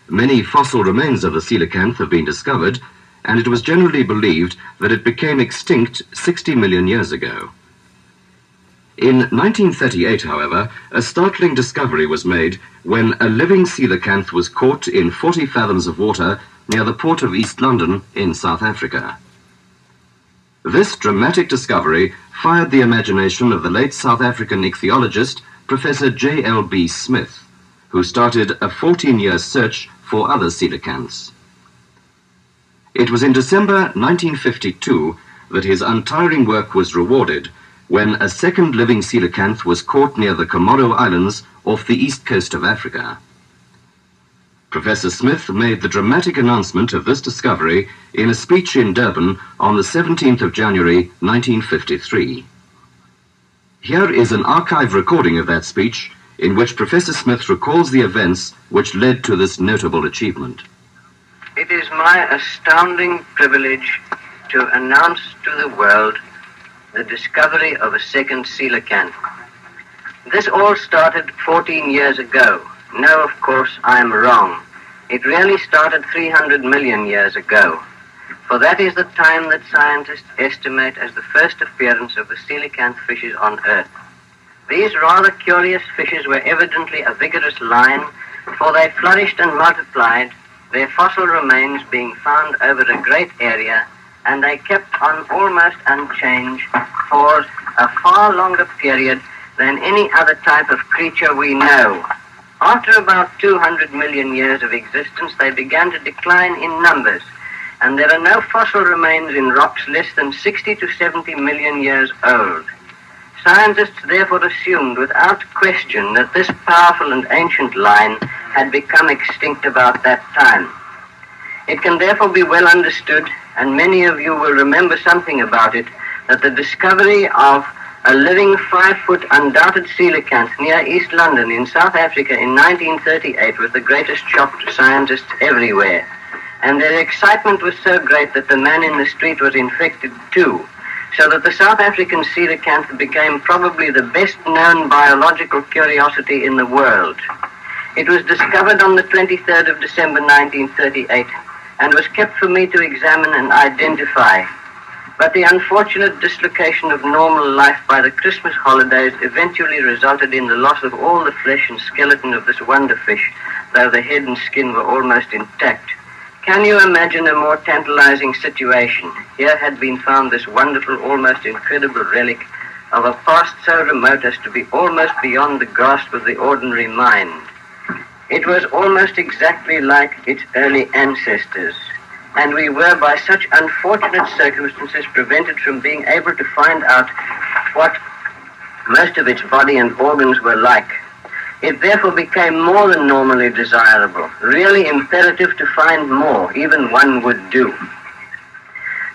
Many fossil remains of the coelacanth have been discovered, and it was generally believed that it became extinct 60 million years ago. In 1938, however, a startling discovery was made when a living coelacanth was caught in 40 fathoms of water near the port of East London in South Africa. This dramatic discovery fired the imagination of the late South African ichthyologist Professor JLB Smith, who started a 14-year search for other coelacanths. It was in December 1952 that his untiring work was rewarded when a second living coelacanth was caught near the Comoros Islands off the east coast of Africa. Professor Smith made the dramatic announcement of this discovery in a speech in Durban on the 17th of January 1953. Here is an archive recording of that speech in which Professor Smith recalls the events which led to this notable achievement. It is my astounding privilege to announce to the world the discovery of a second coelacanth. This all started 14 years ago. No, of course, I am wrong. It really started 300 million years ago, for that is the time that scientists estimate as the first appearance of the coelacanth fishes on Earth. These rather curious fishes were evidently a vigorous line, for they flourished and multiplied, their fossil remains being found over a great area, and they kept on almost unchanged for a far longer period than any other type of creature we know. After about 200 million years of existence, they began to decline in numbers, and there are no fossil remains in rocks less than 60 to 70 million years old. Scientists therefore assumed without question that this powerful and ancient line had become extinct about that time. It can therefore be well understood, and many of you will remember something about it, that the discovery of a living 5-foot undoubted coelacanth near East London in South Africa in 1938 was the greatest shock to scientists everywhere. And their excitement was so great that the man in the street was infected too, so that the South African coelacanth became probably the best known biological curiosity in the world. It was discovered on the 23rd of December 1938 and was kept for me to examine and identify. But the unfortunate dislocation of normal life by the Christmas holidays eventually resulted in the loss of all the flesh and skeleton of this wonder fish, though the head and skin were almost intact. Can you imagine a more tantalizing situation? Here had been found this wonderful, almost incredible relic of a past so remote as to be almost beyond the grasp of the ordinary mind. It was almost exactly like its early ancestors, and we were by such unfortunate circumstances prevented from being able to find out what most of its body and organs were like. It therefore became more than normally desirable, really imperative to find more, even one would do.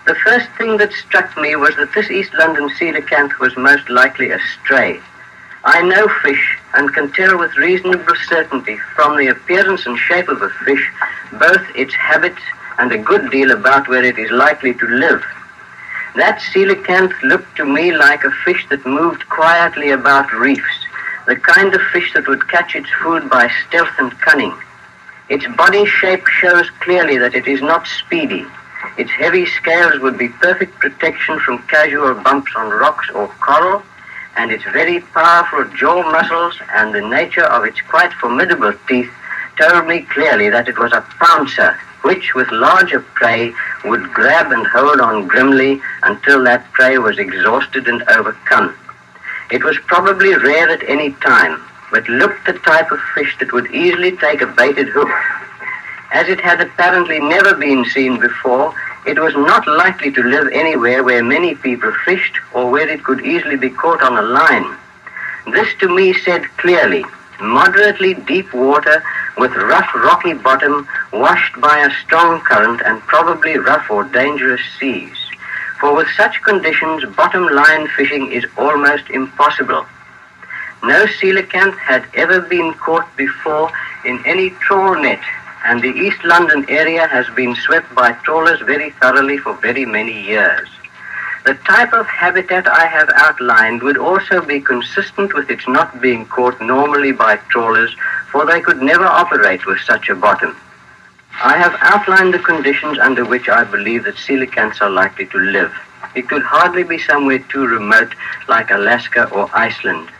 The first thing that struck me was that this East London coelacanth was most likely a stray. I know fish and can tell with reasonable certainty from the appearance and shape of a fish both its habits and a good deal about where it is likely to live. That coelacanth looked to me like a fish that moved quietly about reefs, the kind of fish that would catch its food by stealth and cunning. Its body shape shows clearly that it is not speedy. Its heavy scales would be perfect protection from casual bumps on rocks or coral, and its very powerful jaw muscles and the nature of its quite formidable teeth told me clearly that it was a pouncer, which with larger prey would grab and hold on grimly until that prey was exhausted and overcome. It was probably rare at any time, but looked the type of fish that would easily take a baited hook. As it had apparently never been seen before, it was not likely to live anywhere where many people fished or where it could easily be caught on a line. This to me said clearly, moderately deep water with rough rocky bottom washed by a strong current and probably rough or dangerous seas. For with such conditions, bottom line fishing is almost impossible. No coelacanth had ever been caught before in any trawl net, and the East London area has been swept by trawlers very thoroughly for very many years. The type of habitat I have outlined would also be consistent with its not being caught normally by trawlers, for they could never operate with such a bottom. I have outlined the conditions under which I believe that coelacanths are likely to live. It could hardly be somewhere too remote like Alaska or Iceland.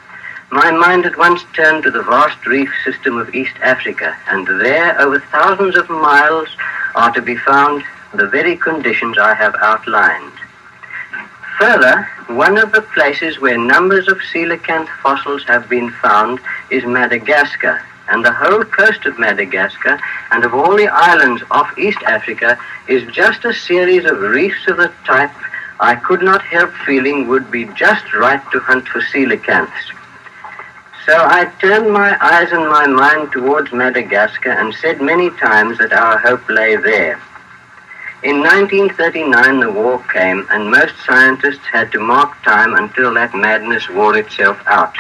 My mind at once turned to the vast reef system of East Africa, and there, over thousands of miles, are to be found the very conditions I have outlined. Further, one of the places where numbers of coelacanth fossils have been found is Madagascar, and the whole coast of Madagascar and of all the islands off East Africa is just a series of reefs of the type I could not help feeling would be just right to hunt for coelacanths. So I turned my eyes and my mind towards Madagascar and said many times that our hope lay there. In 1939 the war came, and most scientists had to mark time until that madness wore itself out.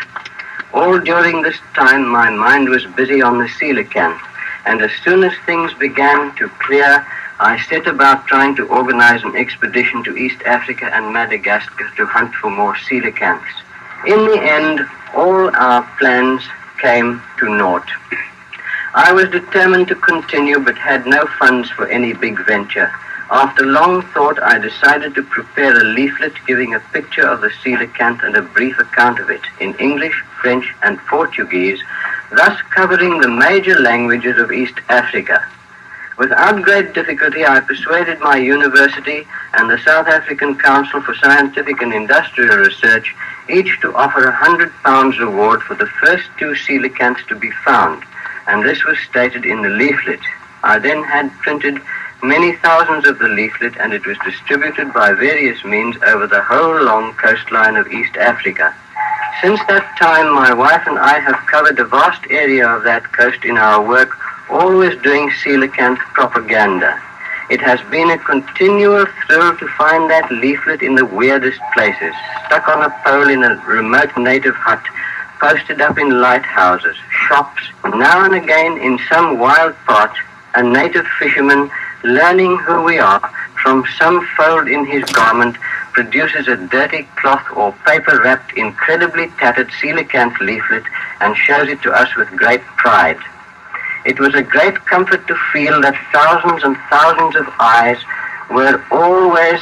All during this time my mind was busy on the coelacanth, and as soon as things began to clear, I set about trying to organize an expedition to East Africa and Madagascar to hunt for more coelacanths. In the end, all our plans came to naught. I was determined to continue, but had no funds for any big venture. After long thought, I decided to prepare a leaflet giving a picture of the coelacanth and a brief account of it in English, French, and Portuguese, thus covering the major languages of East Africa. Without great difficulty, I persuaded my university and the South African Council for Scientific and Industrial Research each to offer £100 reward for the first 2 coelacanths to be found, and this was stated in the leaflet. I then had printed many thousands of the leaflet, and it was distributed by various means over the whole long coastline of East Africa. Since that time, my wife and I have covered a vast area of that coast in our work, always doing coelacanth propaganda. It has been a continual thrill to find that leaflet in the weirdest places, stuck on a pole in a remote native hut, posted up in lighthouses, shops, now and again in some wild part, a native fisherman, learning who we are, from some fold in his garment, produces a dirty cloth or paper-wrapped, incredibly tattered coelacanth leaflet and shows it to us with great pride. It was a great comfort to feel that thousands and thousands of eyes were always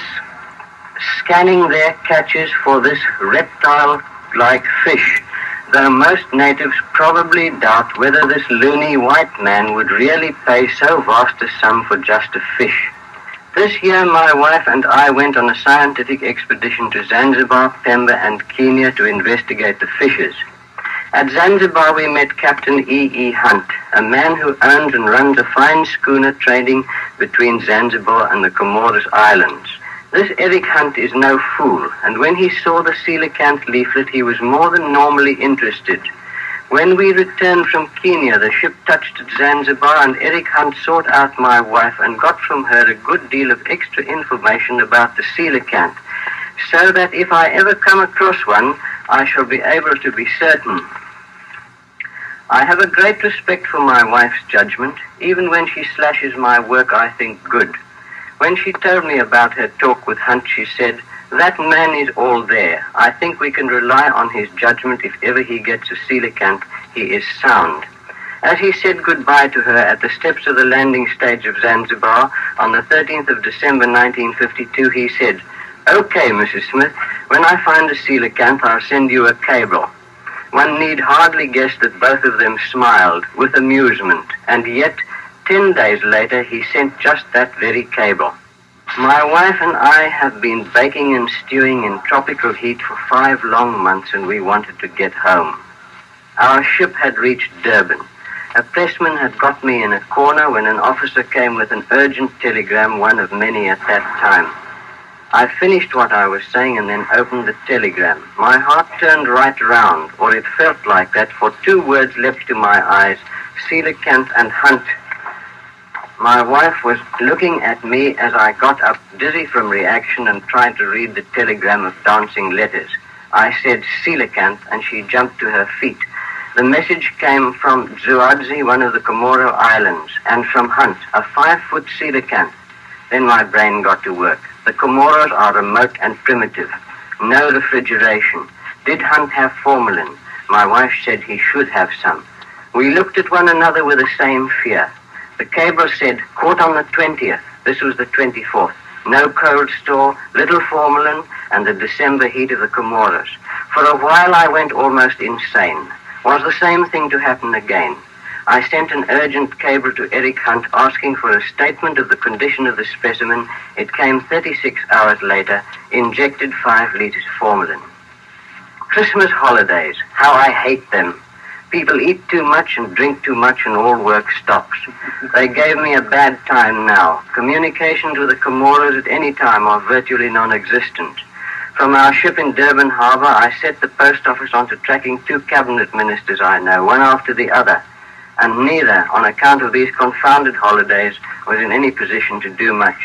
scanning their catches for this reptile-like fish, though most natives probably doubt whether this loony white man would really pay so vast a sum for just a fish. This year my wife and I went on a scientific expedition to Zanzibar, Pemba, and Kenya to investigate the fishes. At Zanzibar we met Captain E. Hunt, a man who owns and runs a fine schooner trading between Zanzibar and the Comoros Islands. This Eric Hunt is no fool, and when he saw the coelacanth leaflet he was more than normally interested. When we returned from Kenya, the ship touched at Zanzibar, and Eric Hunt sought out my wife and got from her a good deal of extra information about the coelacanth, so that if I ever come across one, I shall be able to be certain. I have a great respect for my wife's judgment. Even when she slashes my work, I think good. When she told me about her talk with Hunt, she said, "That man is all there. I think we can rely on his judgment. If ever he gets a coelacanth, he is sound." As he said goodbye to her at the steps of the landing stage of Zanzibar on the 13th of December 1952, he said, "Okay, Mrs. Smith, when I find a coelacanth, I'll send you a cable." One need hardly guess that both of them smiled with amusement, and yet 10 days later he sent just that very cable. My wife and I have been baking and stewing in tropical heat for 5 long months, and we wanted to get home. Our ship had reached Durban. A pressman had got me in a corner when an officer came with an urgent telegram, one of many at that time. I finished what I was saying and then opened the telegram. My heart turned right round, or it felt like that, for 2 words leapt to my eyes: coelacanth and Hunt. My wife was looking at me as I got up, dizzy from reaction, and tried to read the telegram of dancing letters. I said coelacanth, and she jumped to her feet. The message came from Zuadzi, one of the Comoros Islands, and from Hunt, a 5-foot coelacanth. Then my brain got to work. The Comoros are remote and primitive. No refrigeration. Did Hunt have formalin? My wife said he should have some. We looked at one another with the same fear. The cable said, caught on the 20th. This was the 24th. No cold store, little formalin, and the December heat of the Comoros. For a while I went almost insane. Was the same thing to happen again? I sent an urgent cable to Eric Hunt asking for a statement of the condition of the specimen. It came 36 hours later, injected 5 liters formalin. Christmas holidays, how I hate them. People eat too much and drink too much and all work stops. They gave me a bad time now. Communications with the Comoros at any time are virtually non-existent. From our ship in Durban Harbour, I set the post office onto tracking 2 cabinet ministers I know, one after the other, and neither, on account of these confounded holidays, was in any position to do much.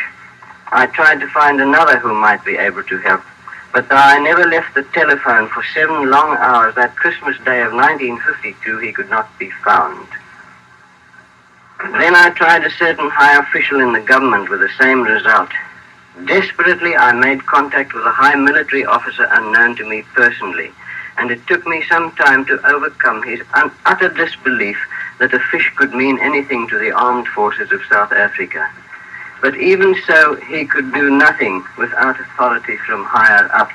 I tried to find another who might be able to help, but though I never left the telephone for 7 long hours that Christmas Day of 1952, he could not be found. Then I tried a certain high official in the government with the same result. Desperately, I made contact with a high military officer unknown to me personally, and it took me some time to overcome his utter disbelief that a fish could mean anything to the armed forces of South Africa. But even so, he could do nothing without authority from higher up.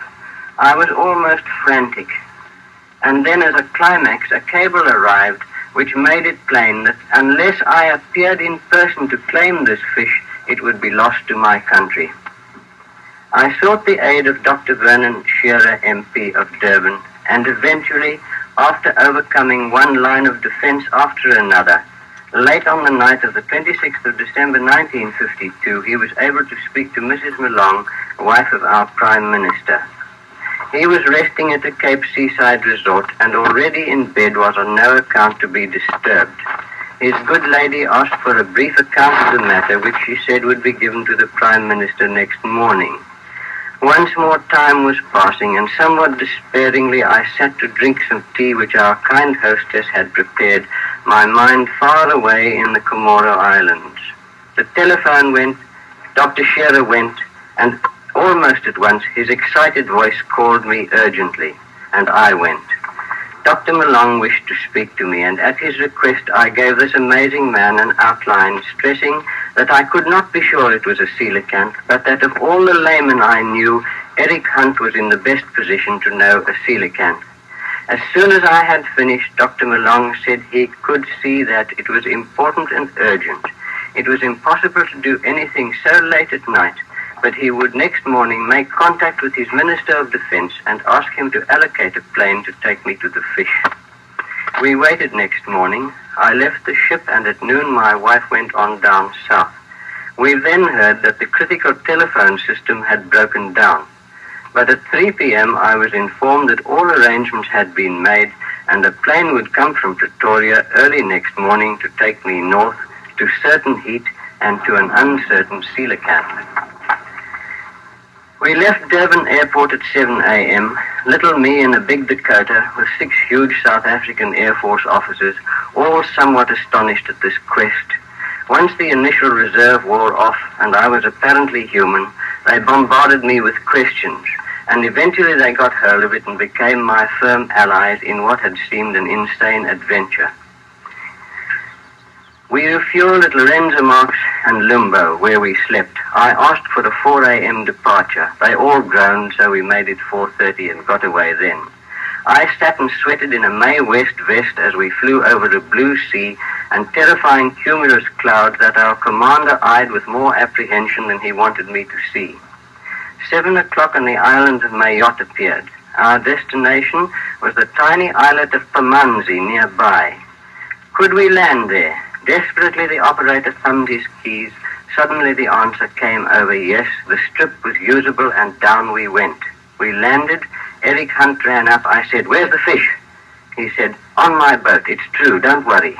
I was almost frantic. And then as a climax, a cable arrived which made it plain that unless I appeared in person to claim this fish, it would be lost to my country. I sought the aid of Dr. Vernon Shearer, MP of Durban, and eventually, after overcoming one line of defense after another, late on the night of the 26th of December 1952, he was able to speak to Mrs. Malong, wife of our Prime Minister. He was resting at the Cape Seaside Resort and already in bed was on no account to be disturbed. His good lady asked for a brief account of the matter, which she said would be given to the Prime Minister next morning. Once more time was passing, and somewhat despairingly I sat to drink some tea which our kind hostess had prepared, my mind far away in the Comoros Islands. The telephone went, Dr. Shearer went, and almost at once his excited voice called me urgently, and I went. Dr. Malong wished to speak to me, and at his request I gave this amazing man an outline, stressing that I could not be sure it was a coelacanth, but that of all the laymen I knew, Eric Hunt was in the best position to know a coelacanth. As soon as I had finished, Dr. Malong said he could see that it was important and urgent. It was impossible to do anything so late at night, but he would next morning make contact with his Minister of Defense and ask him to allocate a plane to take me to the fish. We waited next morning. I left the ship, and at noon my wife went on down south. We then heard that the critical telephone system had broken down. But at 3 p.m. I was informed that all arrangements had been made and a plane would come from Pretoria early next morning to take me north to certain heat and to an uncertain coelacanth. We left Durban Airport at 7 a.m., little me in a big Dakota with 6 huge South African Air Force officers, all somewhat astonished at this quest. Once the initial reserve wore off and I was apparently human, they bombarded me with questions, and eventually they got hold of it and became my firm allies in what had seemed an insane adventure. We refueled at Lorenzo Marx and Limbo, where we slept. I asked for a 4 a.m. departure. They all groaned, so we made it 4:30 and got away then. I sat and sweated in a May West vest as we flew over a blue sea and terrifying cumulus clouds that our commander eyed with more apprehension than he wanted me to see. 7 o'clock on the island of Mayotte appeared. Our destination was the tiny islet of Pamanzi nearby. Could we land there? Desperately the operator thumbed his keys. Suddenly the answer came over yes, the strip was usable, and down we went. We landed. Eric Hunt ran up. I said, "Where's the fish?" He said, "On my boat. It's true, don't worry."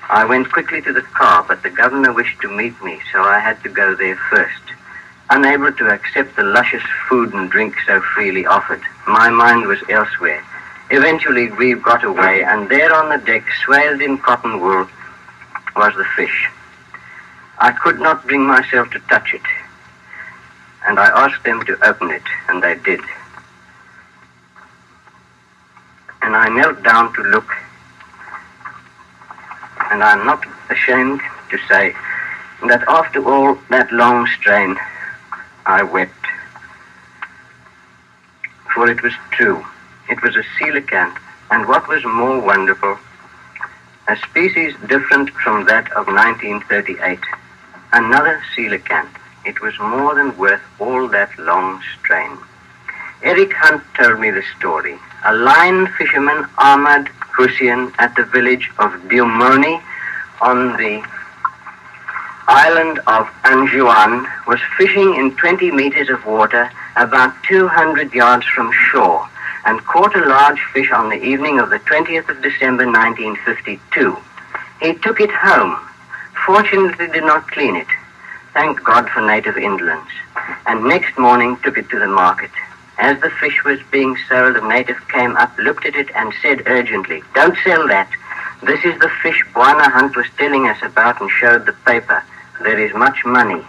I went quickly to the car, but the governor wished to meet me, so I had to go there first. Unable to accept the luscious food and drink so freely offered, my mind was elsewhere. Eventually we got away, and there on the deck, swathed in cotton wool, was the fish. I could not bring myself to touch it, and I asked them to open it, and they did. And I knelt down to look, and I'm not ashamed to say that after all that long strain, I wept. For it was true. It was a coelacanth, and what was more wonderful, a species different from that of 1938. Another coelacanth. It was more than worth all that long strain. Eric Hunt told me the story. A line fisherman, Ahmad Hussein, at the village of Dumoni on the island of Anjouan, was fishing in 20 meters of water about 200 yards from shore and caught a large fish on the evening of the 20th of December 1952. He took it home. Fortunately did not clean it. Thank God for native indolence. And next morning took it to the market. As the fish was being sold, a native came up, looked at it, and said urgently, "Don't sell that. This is the fish Bwana Hunt was telling us about," and showed the paper. "There is much money."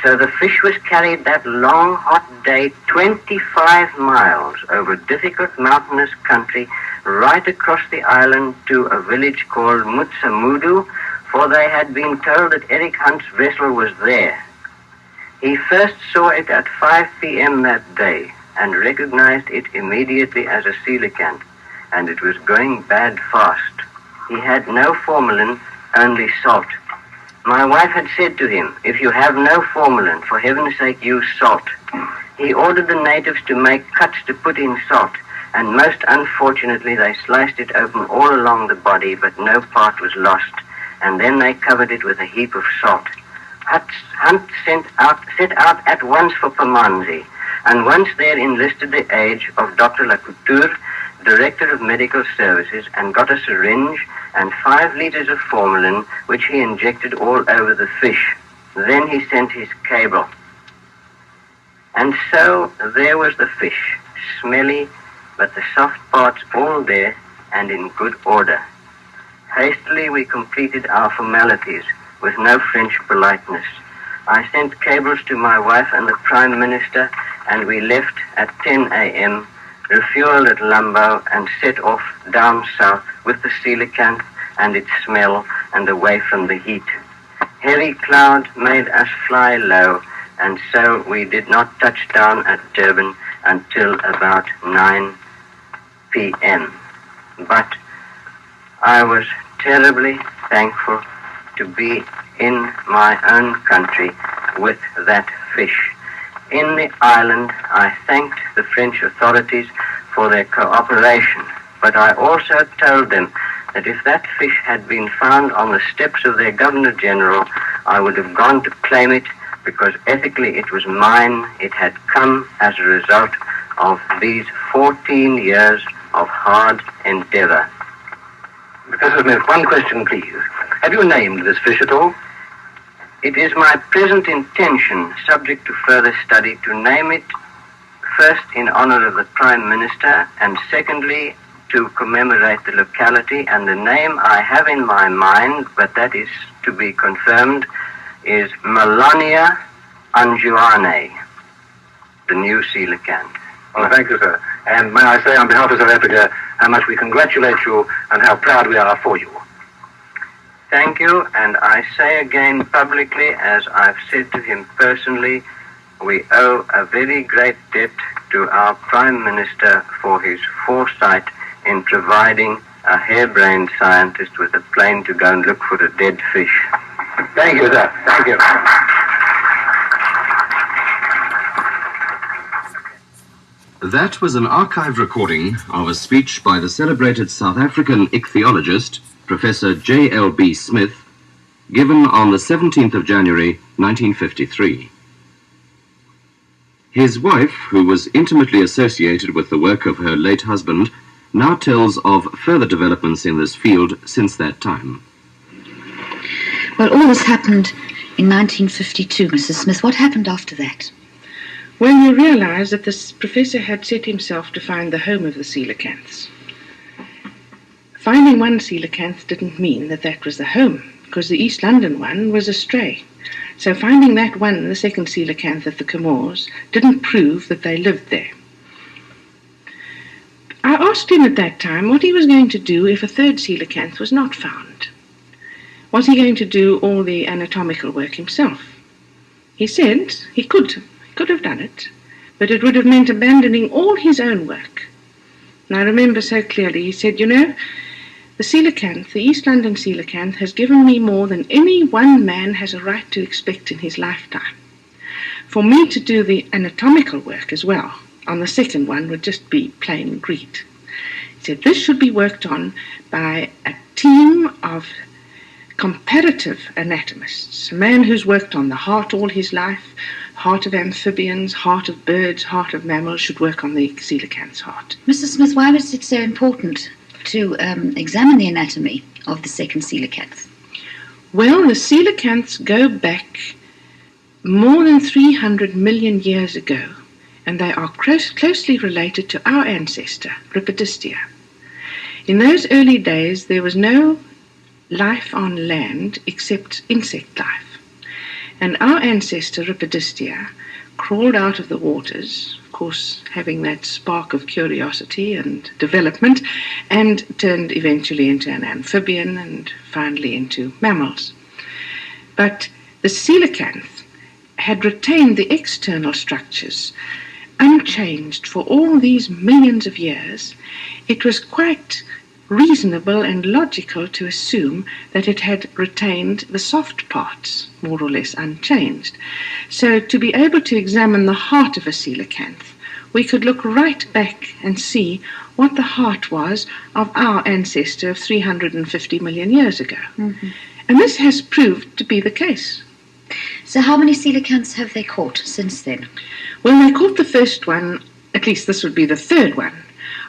So the fish was carried that long, hot day 25 miles over difficult mountainous country right across the island to a village called Mutsamudu, for they had been told that Eric Hunt's vessel was there. He first saw it at 5 p.m. that day and recognized it immediately as a coelacanth, and it was going bad fast. He had no formalin, only salt. My wife had said to him, "If you have no formalin, for heaven's sake use salt." He ordered the natives to make cuts to put in salt, and most unfortunately they sliced it open all along the body, but no part was lost, and then they covered it with a heap of salt. Hunt set out at once for Pamanzi, and once there enlisted the aid of Dr. Lacouture, Director of Medical Services, and got a syringe and 5 liters of formalin, which he injected all over the fish. Then he sent his cable. And so there was the fish, smelly, but the soft parts all there and in good order. Hastily we completed our formalities with no French politeness. I sent cables to my wife and the Prime Minister, and we left at 10 a.m., refueled at Lambo, and set off down south with the coelacanth and its smell and away from the heat. Heavy cloud made us fly low, and so we did not touch down at Durban until about 9 p.m. But I was terribly thankful to be in my own country with that fish. In the island, I thanked the French authorities for their cooperation, but I also told them that if that fish had been found on the steps of their Governor-General, I would have gone to claim it, because ethically it was mine. It had come as a result of these 14 years of hard endeavor. Professor Smith, one question, please. Have you named this fish at all? It is my present intention, subject to further study, to name it first in honor of the Prime Minister, and secondly to commemorate the locality. And the name I have in my mind, but that is to be confirmed, is Melonia anjuane, the new coelacanth. Well, thank you, sir. And may I say on behalf of South Africa how much we congratulate you and how proud we are for you. Thank you, and I say again publicly, as I've said to him personally, we owe a very great debt to our Prime Minister for his foresight in providing a harebrained scientist with a plane to go and look for a dead fish. Thank you, sir. Thank you. That was an archived recording of a speech by the celebrated South African ichthyologist, Professor JLB Smith, given on the 17th of January, 1953. His wife, who was intimately associated with the work of her late husband, now tells of further developments in this field since that time. Well, all this happened in 1952, Mrs. Smith. What happened after that? Well, you realize that this professor had set himself to find the home of the coelacanths. Finding one coelacanth didn't mean that that was the home, because the East London one was astray. So finding that one, the second coelacanth at the Comoros, didn't prove that they lived there. I asked him at that time what he was going to do if a third coelacanth was not found. was he going to do all the anatomical work himself? He said he could have done it, but it would have meant abandoning all his own work. And I remember so clearly, he said, you know, the coelacanth, the East London coelacanth, has given me more than any one man has a right to expect in his lifetime. For me to do the anatomical work as well on the second one would just be plain greed. He said this should be worked on by a team of comparative anatomists, a man who's worked on the heart all his life, heart of amphibians, heart of birds, heart of mammals, should work on the coelacanth's heart. Mrs. Smith, why was it so important to examine the anatomy of the second coelacanth? Well, the coelacanths go back more than 300 million years ago, and they are closely related to our ancestor, Ripidistia. In those early days, there was no life on land except insect life. And our ancestor, Ripidistia, crawled out of the waters, of course having that spark of curiosity and development, and turned eventually into an amphibian and finally into mammals. But the coelacanth had retained the external structures unchanged for all these millions of years. It was quite reasonable and logical to assume that it had retained the soft parts, more or less unchanged. So to be able to examine the heart of a coelacanth, we could look right back and see what the heart was of our ancestor of 350 million years ago. Mm-hmm. And this has proved to be the case. So how many coelacanths have they caught since then? Well, they caught the first one, at least this would be the third one,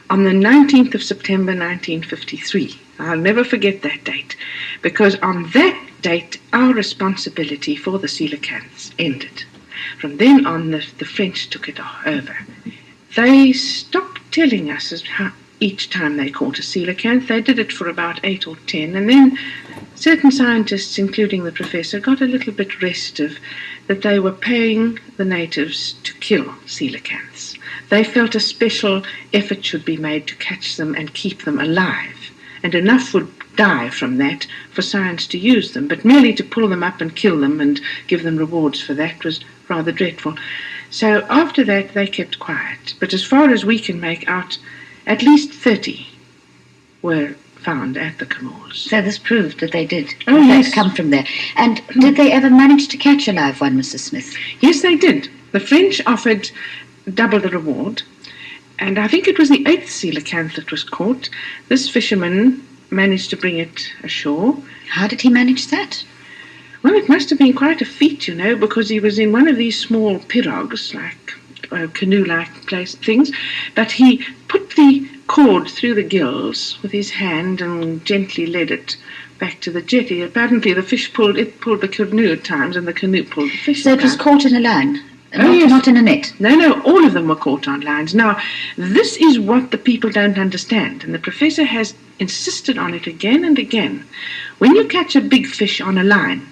on the 19th of September 1953. I'll never forget that date, because on that date our responsibility for the coelacanths ended. From then on the French took it over. They stopped telling us how each time they caught a coelacanth. They did it for about 8 or 10, and then certain scientists, including the professor, got a little bit restive that they were paying the natives to kill coelacanths. They felt a special effort should be made to catch them and keep them alive, and enough would die from that for science to use them, but merely to pull them up and kill them and give them rewards for that was rather dreadful. So after that they kept quiet, but as far as we can make out, at least 30 were found at the Comoros. So this proved that they did yes. come from there. And did they ever manage to catch a live one, Mrs. Smith? Yes, they did. The French offered double the reward, and I think it was the 8th coelacanth that was caught. This fisherman managed to bring it ashore. How did he manage that? Well, it must have been quite a feat, you know, because he was in one of these small pirogues, like canoe-like things, but he put the cord through the gills with his hand and gently led it back to the jetty. Apparently the fish pulled the canoe at times, and the canoe pulled the fish. So it was caught in a line? Yes. Not in a net? No, all of them were caught on lines. Now, this is what the people don't understand, and the professor has insisted on it again and again. When you catch a big fish on a line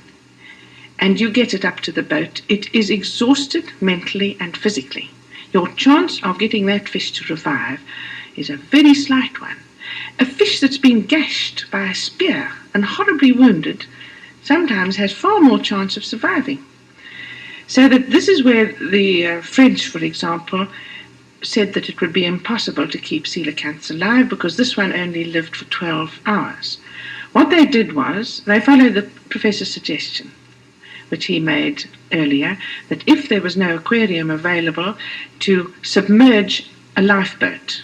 and you get it up to the boat, it is exhausted mentally and physically. Your chance of getting that fish to revive is a very slight one. A fish that's been gashed by a spear and horribly wounded sometimes has far more chance of surviving. So that this is where the French, for example, said that it would be impossible to keep coelacanths alive because this one only lived for 12 hours. What they did was they followed the professor's suggestion, which he made earlier, that if there was no aquarium available, to submerge a lifeboat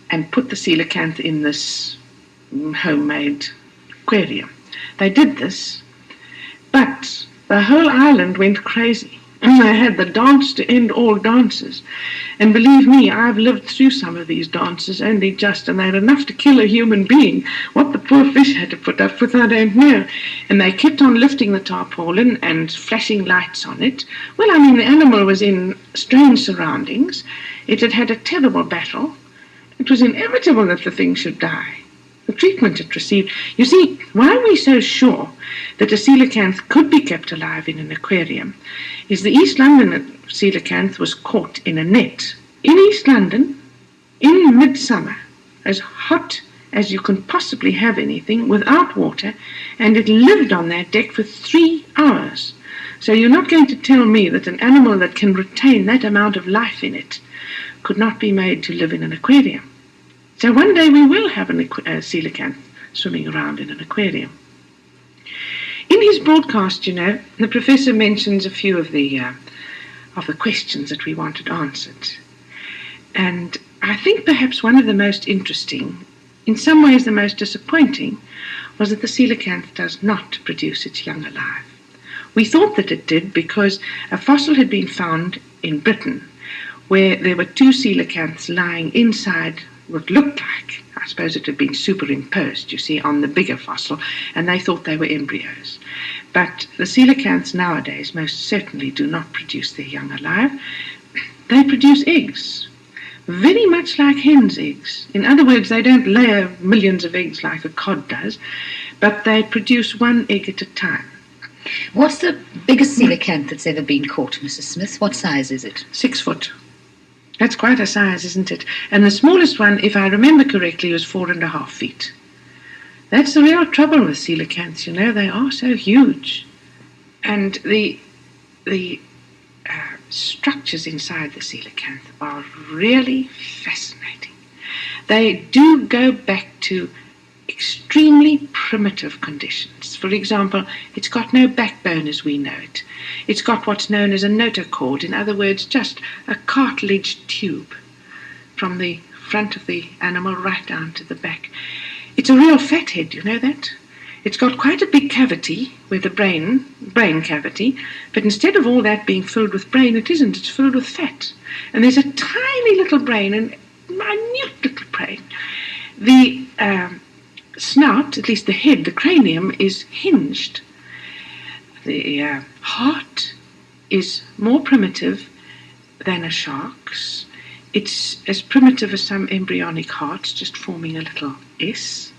and put the coelacanth in this homemade aquarium. They did this, but the whole island went crazy, and they had the dance to end all dances. And believe me, I've lived through some of these dances only just, and they're enough to kill a human being. What the poor fish had to put up with, I don't know. And they kept on lifting the tarpaulin and flashing lights on it. Well, I mean, the animal was in strange surroundings. It had had a terrible battle. It was inevitable that the thing should die. The treatment it received. You see, why are we so sure that a coelacanth could be kept alive in an aquarium is the East London coelacanth was caught in a net in East London in midsummer, as hot as you can possibly have anything without water, and it lived on that deck for 3 hours. So you're not going to tell me that an animal that can retain that amount of life in it could not be made to live in an aquarium. So one day we will have a coelacanth swimming around in an aquarium. In his broadcast, the professor mentions a few of the questions that we wanted answered. And I think perhaps one of the most interesting, in some ways the most disappointing, was that the coelacanth does not produce its young alive. We thought that it did because a fossil had been found in Britain where there were 2 coelacanths lying inside what looked like, I suppose it had been superimposed, you see, on the bigger fossil, and they thought they were embryos. But the coelacanths nowadays most certainly do not produce their young alive. They produce eggs, very much like hen's eggs. In other words, they don't lay millions of eggs like a cod does, but they produce 1 egg at a time. What's the biggest coelacanth that's ever been caught, Mrs. Smith? What size is it? 6 foot. That's quite a size, isn't it? And the smallest one, if I remember correctly, was 4.5 feet. That's the real trouble with coelacanths, they are so huge. And the structures inside the coelacanth are really fascinating. They do go back to extremely primitive conditions. For example, it's got no backbone as we know it. It's got what's known as a notochord, in other words, just a cartilage tube from the front of the animal right down to the back. It's a real fathead, you know that? It's got quite a big cavity with a brain cavity, but instead of all that being filled with brain, it isn't. It's filled with fat. And there's a tiny little brain, a minute little brain. The snout, at least the head, the cranium, is hinged. The heart is more primitive than a shark's. It's as primitive as some embryonic hearts, just forming a little S.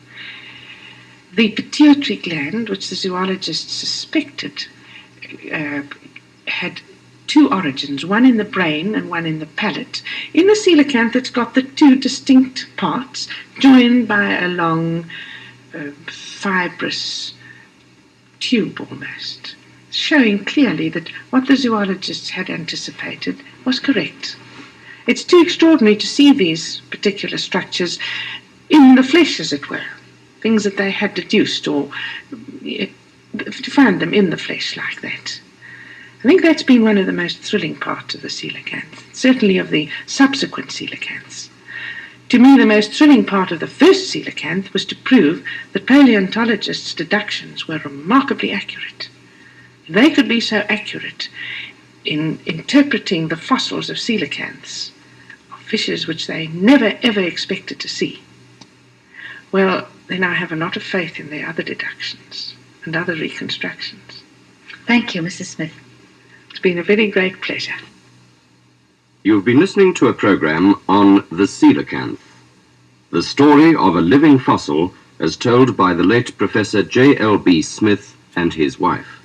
The pituitary gland, which the zoologists suspected had 2 origins, one in the brain and one in the palate. In the coelacanth, it's got the 2 distinct parts joined by a long, fibrous tube almost, showing clearly that what the zoologists had anticipated was correct. It's too extraordinary to see these particular structures in the flesh, as it were, things that they had deduced, or to find them in the flesh like that. I think that's been one of the most thrilling parts of the coelacanth, certainly of the subsequent coelacanths. To me, the most thrilling part of the first coelacanth was to prove that paleontologists' deductions were remarkably accurate. They could be so accurate in interpreting the fossils of coelacanths, of fishes which they never ever expected to see. Well, then I have a lot of faith in their other deductions and other reconstructions. Thank you, Mrs. Smith. It's been a very great pleasure. You've been listening to a program on the coelacanth, the story of a living fossil as told by the late Professor JLB Smith and his wife.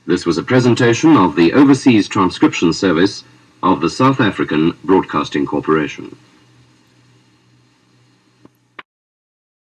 This was a presentation of the Overseas Transcription Service of the South African Broadcasting Corporation.